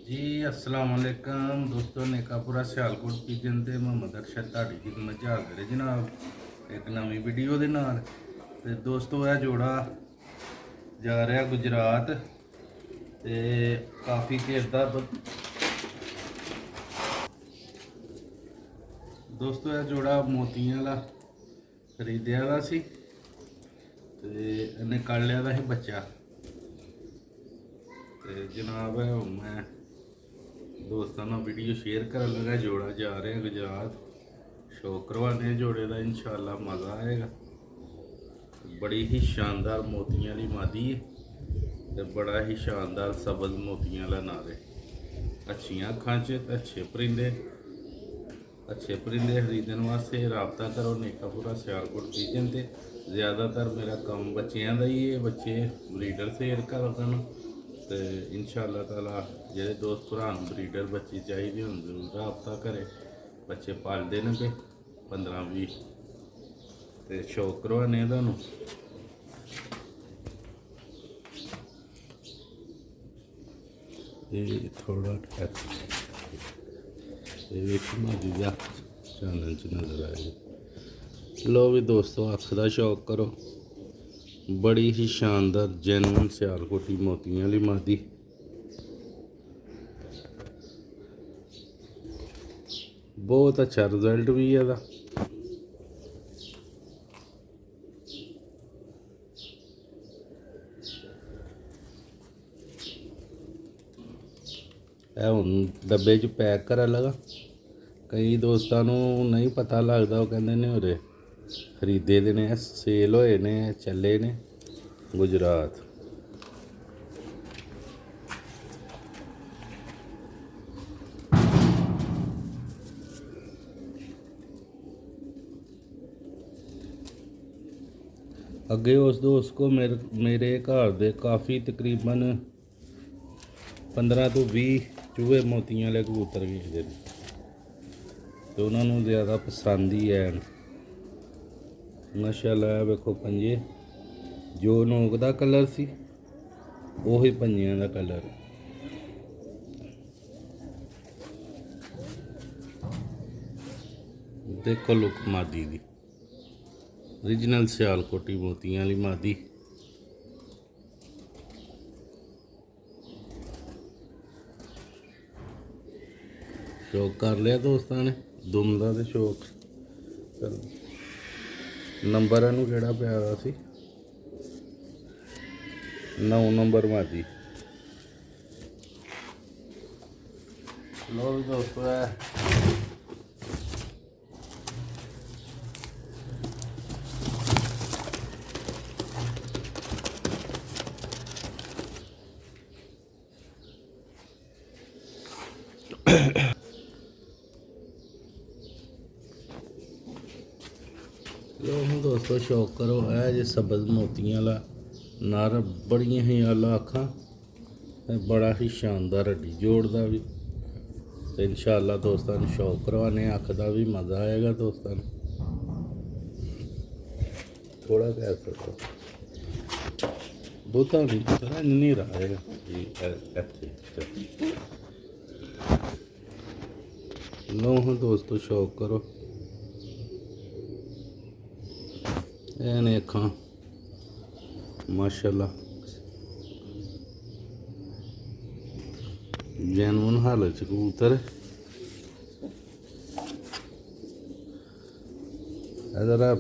जी अस्सलाम वालेकुम दोस्तों, नेकापुरा सियालकोट पिजन ते मोहम्मद अरशद ਤੁਹਾਡੀ ਖidmat 'ਚ ਹਾਜ਼ਰ ਹੈ जनाब एक नवी वीडियो ਦੇ ਨਾਲ। ਤੇ ਦੋਸਤੋ ਇਹ ਜੋੜਾ ਜਾ ਰਿਹਾ ਗੁਜਰਾਤ ਤੇ ਕਾਫੀ ਚਿਰ ਦਾ ਦੋਸਤੋ ਇਹ ਜੋੜਾ ਮੋਤੀਆਂ ਵਾਲਾ ਖਰੀਦਿਆ ਦਾ ਸੀ ਤੇ ਇਹਨੇ ਕੱਢ ਲਿਆ ਦਾ ਸੀ ਬੱਚਾ। ਤੇ ਜਨਾਬ ਮੈਂ दोस्तों ना वीडियो शेयर कर लगा। जोड़ा जा रहे हैं गुजरात, शौक करवाने जोड़े का इंशाल्लाह मज़ा आएगा। बड़ी ही शानदार मोतियां वाली मादी है ते बड़ा ही शानदार सबज मोतियां वाला नारे। अच्छियां अखां च अच्छे परिंदे खरीदने वास्ते रबता करो नेकापुरा सियालकोट पिजन ते। ज़्यादातर मेरा काम बच्चों का ही है, बच्चे ब्रीडर सेल करन तो इंशाअल्लाह ताला जेह्ड़े दोस्त भरा ब्रीडर बच्चे चाहिए होन जरूर रबता करे। बच्चे पालते न पे 15-20 तो शौक करवाने तुहानूं। ये थोड़ा मादी का चैनल च नज़र आएगा। लो भी दोस्तों अख का शौक करो। बड़ी ही शानदार जैनुअन सियालकोटी मोतियां वाली मादी। बहुत अच्छा रिजल्ट भी है दा। हुण डब्बे च पैक करा लगा। कई दोस्तों नहीं पता लगता, वो कहते ने उरे खरीदे दे ने, सेल होए ने, चले ने गुजरात। अगे उस दोस्त को मेरे घर दे काफ़ी तकरीबन 15 तो 20 चूहे मोतियां वाले कबूतर गए तो उन्होंने ज़्यादा पसंद ही है। माशाअल्लाह वेखो पंजे, जो नोक का कलर सी उही पंजियां का कलर। देखो लुक मादी दी, ओरिजिनल सियालकोटी मोतियां वाली मादी। शौक कर लिया दोस्तों ने दुम का तो शौक। चलो नंबर इनू केड़ा प्यारा सी, 9 नंबर मादी। लो भी दोस्तों है लो हूँ दोस्तों शौक करो। है जो सबज मोतियां वाला नर, बड़िया ही आला अखां, बड़ा ही शानदार हड्डी जोड़दा भी। तो इंशाअल्लाह दोस्तों ने शौक करवाने, अख का भी मज़ा आएगा दोस्तों ने। थोड़ा कह सको बहुता नहीं रहेगा जी इत्थे। लो हाँ दोस्तों शौक करो। ने अखां माशाअल्लाह जैनुअन हालत च कबूतर। जरा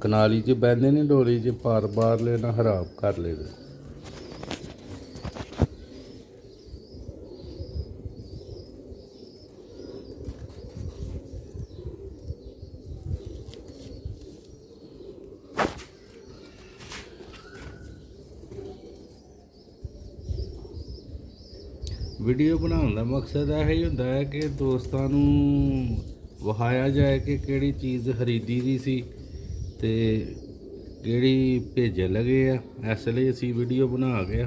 कनाली च बहते नहीं, डोली च पार बार लेना खराब कर ले। वीडियो बनाने का मकसद यही होंदा है कि दोस्तों विखाया जाए कि किहड़ी चीज़ खरीदी दी सी ते किहड़ी भेजन लगे आ। इसलिए असी वीडियो बना के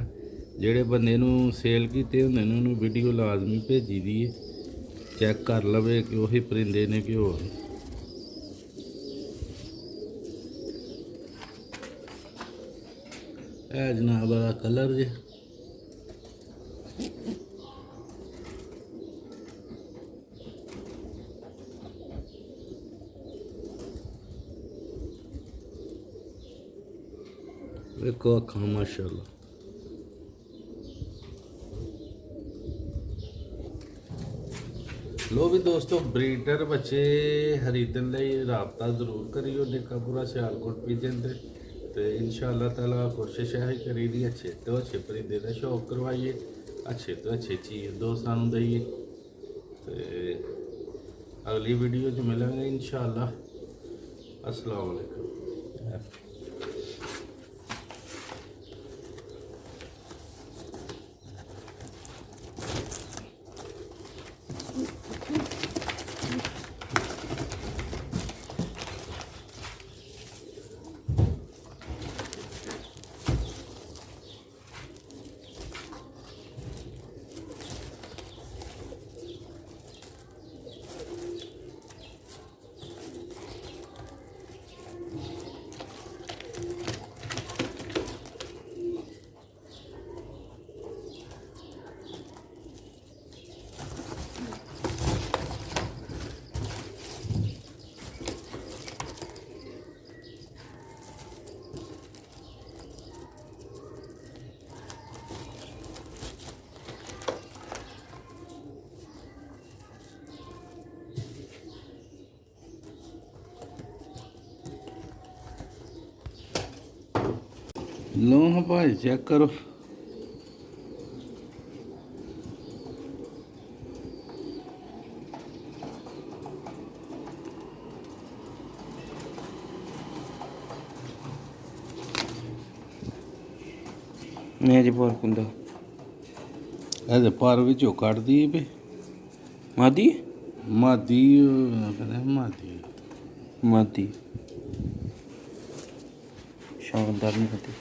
जिहड़े बंदे नूं सेल कीते हुंदे ने उन्होंने वीडियो लाजमी भेजी दी है, चैक कर लवे कि उही परिंदे ने कि होर। है जनाब वाला कलर जे ਵੇਖੋ ਅੱਖਾਂ ਮਾਸ਼ਾਅੱਲਾ। ਲੋ ਵੀ ਦੋਸਤੋ, ਬਰੀਡਰ ਬੱਚੇ ਖਰੀਦਣ ਲਈ ਰਾਬਤਾ ਜ਼ਰੂਰ ਕਰਿਓ ਨਿਕਾਪੁਰਾ ਸਿਆਲਕੋਟ ਪੀਜਨ ਤੇ ਇਨਸ਼ਾਅੱਲਾ ਤਾਲਾ ਕੋਸ਼ਿਸ਼ ਹੈ ਕਰੀ ਦੀ ਅੱਛੇ ਤੋਂ ਅੱਛੇ ਪਰਿੰਦੇ ਦਾ ਸ਼ੌਕ ਕਰਵਾਈਏ, ਅੱਛੇ ਤੋਂ ਅੱਛੇ ਚੀਜ਼ ਦੋਸਤਾਂ ਨੂੰ ਦਈਏ। ਤੇ ਅਗਲੀ ਵੀਡੀਓ 'ਚ ਮਿਲਾਂਗੇ ਇਨਸ਼ਾਅੱਲਾ। अस्सलाम वालेकुम। लो हाँ भाई चेक करो। मेरी बार कुंदा ऐसे पार विचों कट दी पे मादी मादी मादी मादी शानदार मादी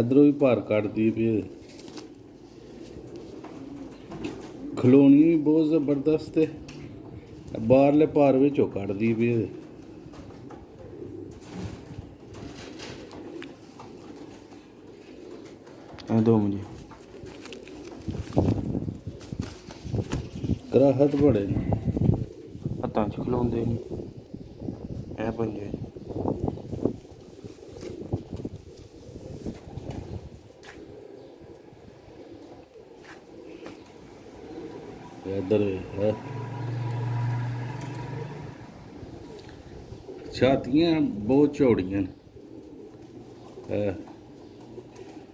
इधरों भी पार कट दी पे। खलोनी भी बहुत जबरदस्त है, बाहरले पार विचों कट दी पे। दो मुझे कराहत बड़े ने हत्थां च खलोंदे नहीं ऐ पंजे इधर है छातियां बहुत चौड़ियां है,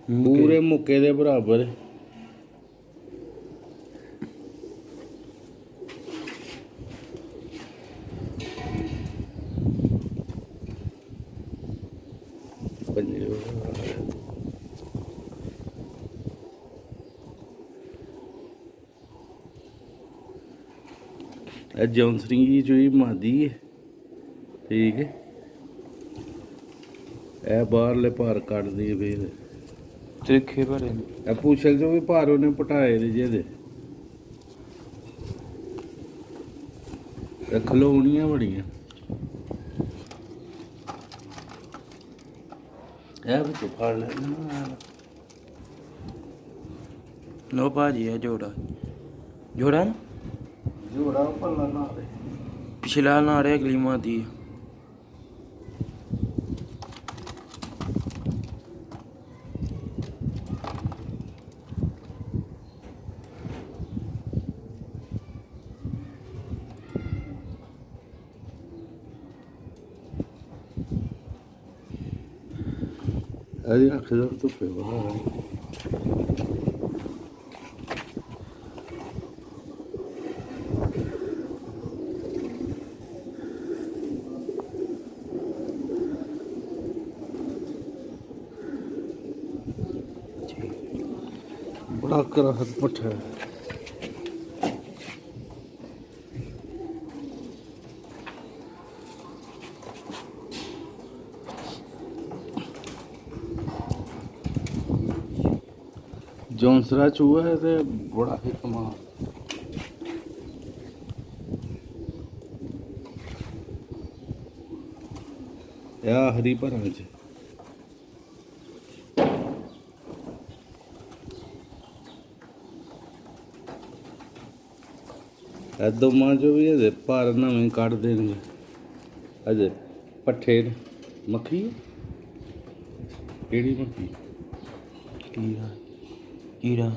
पूरे मुक्के दे बराबर। जौनसरी जो मादी है, ठीक है। ए बाहरले भार कट दी फिर त्रिखे भरे ए पूछल जो भी भार उन्हें पटाए दे जे खलोनियां बड़ियां ए भी फाड़ लेना। लो भाजी है जोड़ा जोड़ा ना जोड़ा पल्ला ना दे पिछला ना रहे अगली मादी अरे अखदर तो पे बड़ा बड़ा कराहत पट्टा है। जौनसरा चूहा है तो बड़ा ही कमाल। या हरी भरा च दोमां चो भी अजे भार नमें कट देंगे। अजे पट्ठे मक्खी ਕਿਹੜੀ ਮੱਕੀ? ਕੀਰਾ ਕੀਰਾ